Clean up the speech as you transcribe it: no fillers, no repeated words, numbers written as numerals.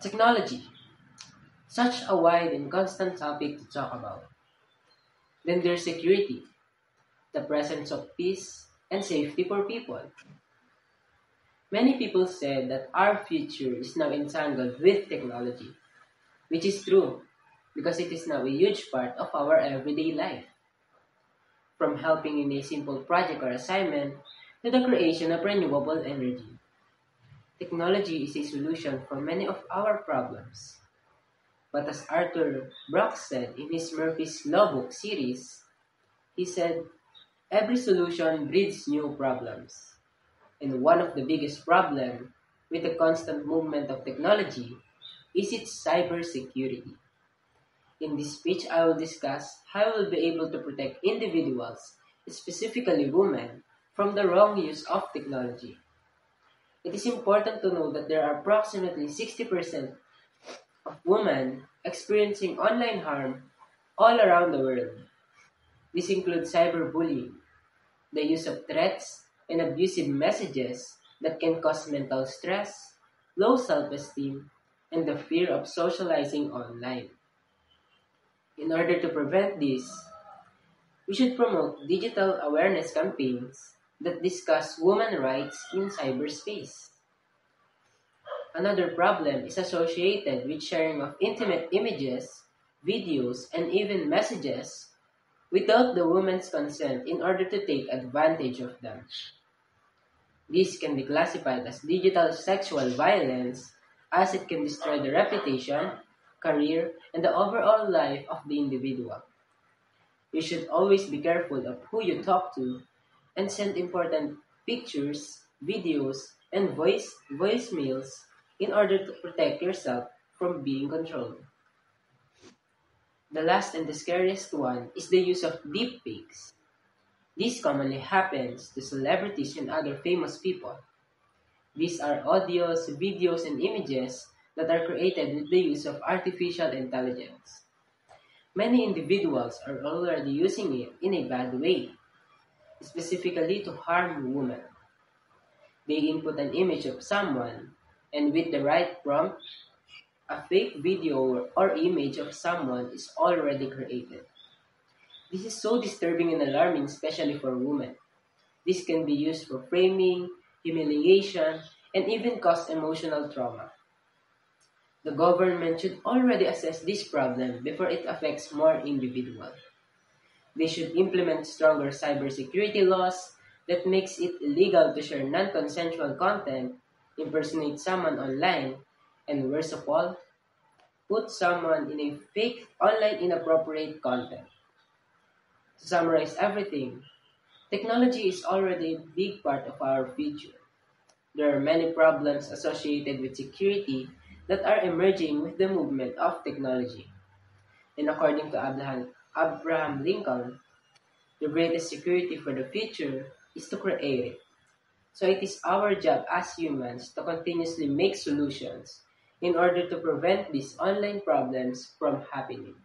Technology, such a wide and constant topic to talk about. Then there's security, the presence of peace and safety for people. Many people said that our future is now entangled with technology, which is true because it is now a huge part of our everyday life. From helping in a simple project or assignment to the creation of renewable energy. Technology is a solution for many of our problems. But as Arthur Brooks said in his Murphy's Law book series, he said, every solution breeds new problems. And one of the biggest problems with the constant movement of technology is its cybersecurity. In this speech, I will discuss how we will be able to protect individuals, specifically women, from the wrong use of technology. It is important to know that there are approximately 60% of women experiencing online harm all around the world. This includes cyberbullying, the use of threats and abusive messages that can cause mental stress, low self-esteem, and the fear of socializing online. In order to prevent this, we should promote digital awareness campaigns that discuss women's rights in cyberspace. Another problem is associated with sharing of intimate images, videos, and even messages without the woman's consent in order to take advantage of them. This can be classified as digital sexual violence as it can destroy the reputation, career, and the overall life of the individual. You should always be careful of who you talk to and send important pictures, videos, and voicemails in order to protect yourself from being controlled. The last and the scariest one is the use of deepfakes. This commonly happens to celebrities and other famous people. These are audios, videos, and images that are created with the use of artificial intelligence. Many individuals are already using it in a bad way, specifically to harm women. They input an image of someone, and with the right prompt, a fake video or image of someone is already created. This is so disturbing and alarming, especially for women. This can be used for framing, humiliation, and even cause emotional trauma. The government should already assess this problem before it affects more individuals. They should implement stronger cybersecurity laws that makes it illegal to share non-consensual content, impersonate someone online, and worst of all, put someone in a fake online inappropriate content. To summarize everything, technology is already a big part of our future. There are many problems associated with security that are emerging with the movement of technology. And according to Abraham Lincoln, the greatest security for the future is to create it. So it is our job as humans to continuously make solutions in order to prevent these online problems from happening.